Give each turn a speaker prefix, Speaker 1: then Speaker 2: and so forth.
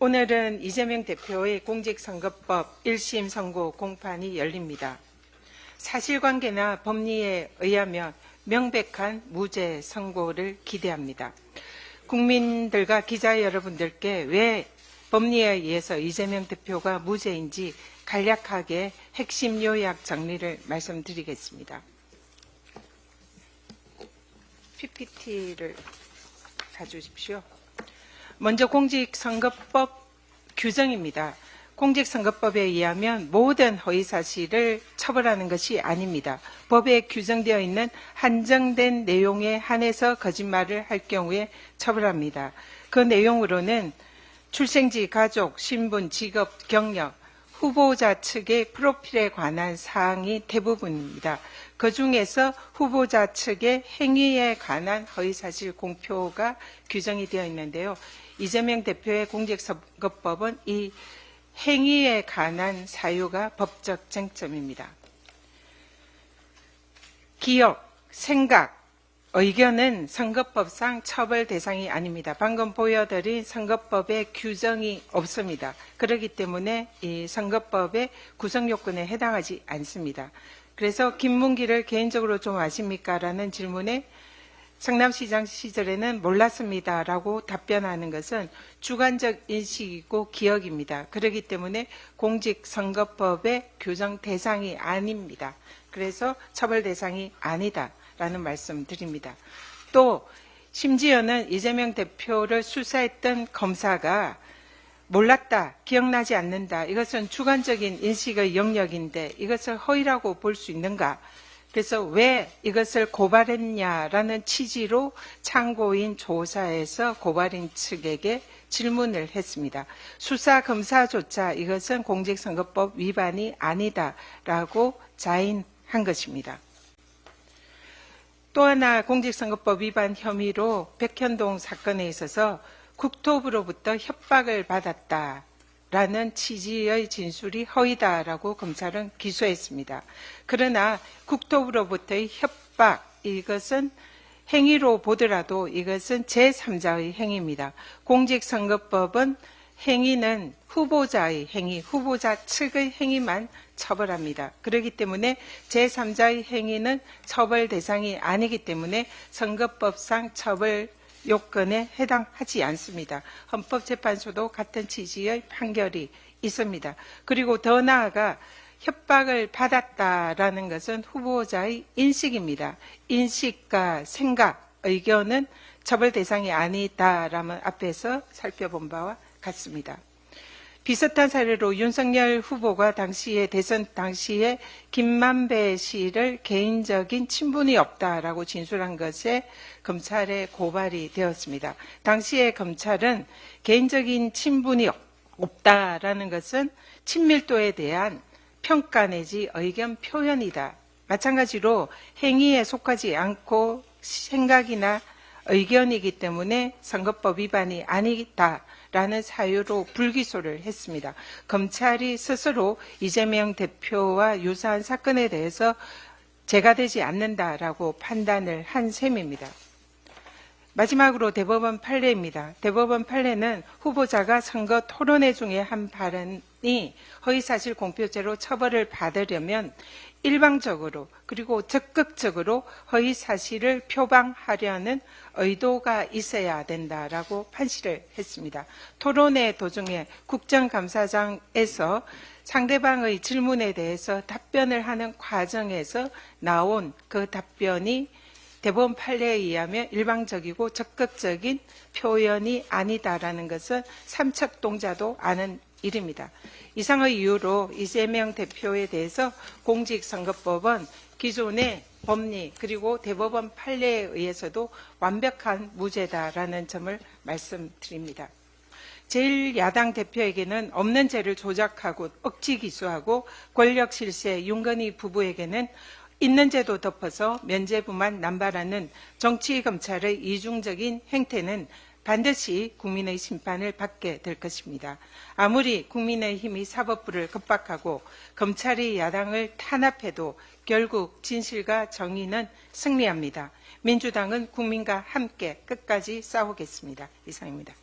Speaker 1: 오늘은 이재명 대표의 공직선거법 1심 선고 공판이 열립니다. 사실관계나 법리에 의하면 명백한 무죄 선고를 기대합니다. 국민들과 기자 여러분들께 왜 법리에 의해서 이재명 대표가 무죄인지 간략하게 핵심 요약 정리를 말씀드리겠습니다. PPT를 봐주십시오. 먼저 공직선거법 규정입니다. 공직선거법에 의하면 모든 허위사실을 처벌하는 것이 아닙니다. 법에 규정되어 있는 한정된 내용에 한해서 거짓말을 할 경우에 처벌합니다. 그 내용으로는 출생지, 가족, 신분, 직업, 경력, 후보자 측의 프로필에 관한 사항이 대부분입니다. 그중에서 후보자 측의 행위에 관한 허위사실 공표가 규정이 되어 있는데요. 이재명 대표의 공직선거법은 이 행위에 관한 사유가 법적 쟁점입니다. 기억, 생각, 의견은 선거법상 처벌 대상이 아닙니다. 방금 보여드린 선거법에 규정이 없습니다. 그렇기 때문에 이 선거법의 구성 요건에 해당하지 않습니다. 그래서 김문기를 개인적으로 좀 아십니까? 라는 질문에 성남시장 시절에는 몰랐습니다라고 답변하는 것은 주관적 인식이고 기억입니다. 그렇기 때문에 공직선거법의 규정 대상이 아닙니다. 그래서 처벌 대상이 아니다라는 말씀 드립니다. 또 심지어는 이재명 대표를 수사했던 검사가 몰랐다, 기억나지 않는다. 이것은 주관적인 인식의 영역인데 이것을 허위라고 볼 수 있는가? 그래서 왜 이것을 고발했냐라는 취지로 참고인 조사에서 고발인 측에게 질문을 했습니다. 수사 검사조차 이것은 공직선거법 위반이 아니다라고 자인한 것입니다. 또 하나 공직선거법 위반 혐의로 백현동 사건에 있어서 국토부로부터 협박을 받았다라는 취지의 진술이 허위다라고 검찰은 기소했습니다. 그러나 국토부로부터의 협박, 이것은 행위로 보더라도 이것은 제3자의 행위입니다. 공직선거법은 행위는 후보자의 행위, 후보자 측의 행위만 처벌합니다. 그렇기 때문에 제3자의 행위는 처벌 대상이 아니기 때문에 선거법상 처벌 요건에 해당하지 않습니다. 헌법재판소도 같은 취지의 판결이 있습니다. 그리고 더 나아가 협박을 받았다라는 것은 후보자의 인식입니다. 인식과 생각, 의견은 처벌 대상이 아니다라면 앞에서 살펴본 바와 같습니다. 비슷한 사례로 윤석열 후보가 당시에 대선 당시에 김만배 씨를 개인적인 친분이 없다라고 진술한 것에 검찰에 고발이 되었습니다. 당시에 검찰은 개인적인 친분이 없다라는 것은 친밀도에 대한 평가 내지 의견 표현이다. 마찬가지로 행위에 속하지 않고 생각이나 의견이기 때문에 선거법 위반이 아니다라는 사유로 불기소를 했습니다. 검찰이 스스로 이재명 대표와 유사한 사건에 대해서 죄가 되지 않는다라고 판단을 한 셈입니다. 마지막으로 대법원 판례입니다. 대법원 판례는 후보자가 선거 토론회 중에 한 발언이 허위사실 공표죄로 처벌을 받으려면 일방적으로 그리고 적극적으로 허위사실을 표방하려는 의도가 있어야 된다라고 판시를 했습니다. 토론회 도중에 국정감사장에서 상대방의 질문에 대해서 답변을 하는 과정에서 나온 그 답변이 대법원 판례에 의하면 일방적이고 적극적인 표현이 아니다라는 것은 삼척동자도 아는 일입니다. 이상의 이유로 이재명 대표에 대해서 공직선거법은 기존의 법리 그리고 대법원 판례에 의해서도 완벽한 무죄다라는 점을 말씀드립니다. 제1야당 대표에게는 없는 죄를 조작하고 억지 기소하고 권력 실세 윤건희 부부에게는 있는 죄도 덮어서 면죄부만 남발하는 정치검찰의 이중적인 행태는 반드시 국민의 심판을 받게 될 것입니다. 아무리 국민의힘이 사법부를 겁박하고 검찰이 야당을 탄압해도 결국 진실과 정의는 승리합니다. 민주당은 국민과 함께 끝까지 싸우겠습니다. 이상입니다.